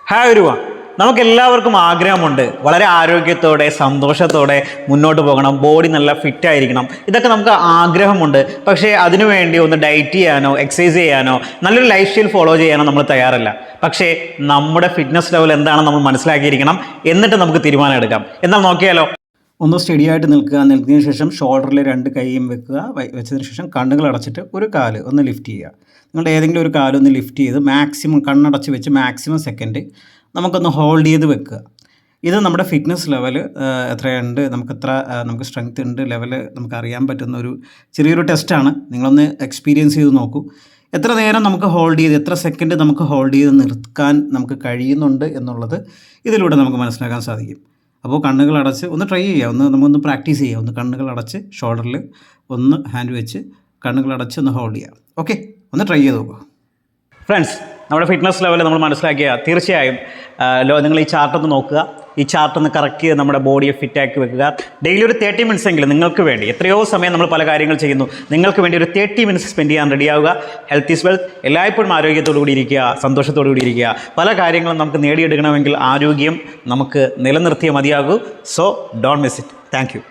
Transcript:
Hi everyone. നമുക്കെല്ലാവർക്കും ആഗ്രഹമുണ്ട് വളരെ ആരോഗ്യത്തോടെ സന്തോഷത്തോടെ മുന്നോട്ട് പോകണം, ബോഡി നല്ല ഫിറ്റ് ആയിരിക്കണം. ഇതൊക്കെ നമുക്ക് ആഗ്രഹമുണ്ട്. പക്ഷേ അതിനുവേണ്ടി ഒന്ന് ഡയറ്റ് ചെയ്യാനോ എക്സസൈസ് ചെയ്യാനോ നല്ലൊരു ലൈഫ് സ്റ്റൈൽ ഫോളോ ചെയ്യാനോ നമ്മൾ തയ്യാറല്ല. പക്ഷേ നമ്മുടെ ഫിറ്റ്നസ് ലെവൽ എന്താണെന്ന് നമ്മൾ മനസ്സിലാക്കിയിരിക്കണം. എന്നിട്ട് നമുക്ക് തീരുമാനം എടുക്കാം. എന്നാൽ നോക്കിയാലോ. ഒന്ന് സ്റ്റഡി ആയിട്ട് നിൽക്കുക. നിൽക്കുന്നതിന് ശേഷം ഷോൾഡറിൽ 2 കൈയും വെക്കുക. വെച്ചതിന് ശേഷം കണ്ണുകൾ അടച്ചിട്ട് ഒരു കാല് ഒന്ന് ലിഫ്റ്റ് ചെയ്യുക. നിങ്ങളുടെ ഏതെങ്കിലും ഒരു കാലൊന്ന് ലിഫ്റ്റ് ചെയ്ത് മാക്സിമം കണ്ണടച്ച് വെച്ച് മാക്സിമം സെക്കൻഡ് നമുക്കൊന്ന് ഹോൾഡ് ചെയ്ത് വെക്കുക. ഇത് നമ്മുടെ ഫിറ്റ്നസ് ലെവൽ എത്രയുണ്ട്, നമുക്ക് സ്ട്രെങ്ത് ഉണ്ട് ലെവൽ നമുക്ക് അറിയാൻ പറ്റുന്ന ഒരു ചെറിയൊരു ടെസ്റ്റാണ്. നിങ്ങളൊന്ന് എക്സ്പീരിയൻസ് ചെയ്ത് നോക്കൂ. എത്ര നേരം നമുക്ക് ഹോൾഡ് ചെയ്ത്, എത്ര സെക്കൻഡ് നമുക്ക് ഹോൾഡ് ചെയ്ത് നിർത്താൻ നമുക്ക് കഴിയുന്നുണ്ട് എന്നുള്ളത് ഇതിലൂടെ നമുക്ക് മനസ്സിലാക്കാൻ സാധിക്കും. അപ്പോൾ കണ്ണുകൾ അടച്ച് ഒന്ന് ട്രൈ ചെയ്യുക, നമുക്കൊന്ന് പ്രാക്ടീസ് ചെയ്യുക. ഒന്ന് കണ്ണുകൾ അടച്ച് ഷോൾഡറിൽ ഒന്ന് ഹാൻഡ് വെച്ച് കണ്ണുകൾ അടച്ച് ഒന്ന് ഹോൾഡ് ചെയ്യുക. ഓക്കെ, ഒന്ന് ട്രൈ ചെയ്ത് നോക്കുക. ഫ്രണ്ട്സ്, നമ്മുടെ ഫിറ്റ്നസ് ലെവൽ നമ്മൾ മനസ്സിലാക്കിയ തീർച്ചയായും നിങ്ങൾ ഈ ചാർട്ടൊന്ന് നോക്കുക. ഈ ചാർട്ടൊന്ന് കറക്റ്റ് ചെയ്ത് നമ്മുടെ ബോഡിയെ ഫിറ്റാക്കി വെക്കുക. ഡെയിലി ഒരു 30 മിനിറ്റ്സ് എങ്കിലും നിങ്ങൾക്ക് വേണ്ടി, എത്രയോ സമയം നമ്മൾ പല കാര്യങ്ങൾ ചെയ്യുന്നു, നിങ്ങൾക്ക് വേണ്ടി ഒരു 30 മിനിറ്റ്സ് സ്പെൻഡ് ചെയ്യാൻ റെഡിയാവുക. Health is wealth. എല്ലായ്പ്പോഴും ആരോഗ്യത്തോടു കൂടി ഇരിക്കുക, സന്തോഷത്തോടു കൂടി ഇരിക്കുക. പല കാര്യങ്ങളും നമുക്ക് നേടിയെടുക്കണമെങ്കിൽ ആരോഗ്യം നമുക്ക് നിലനിർത്തിയേ മതിയാകൂ. So don't miss it. Thank you.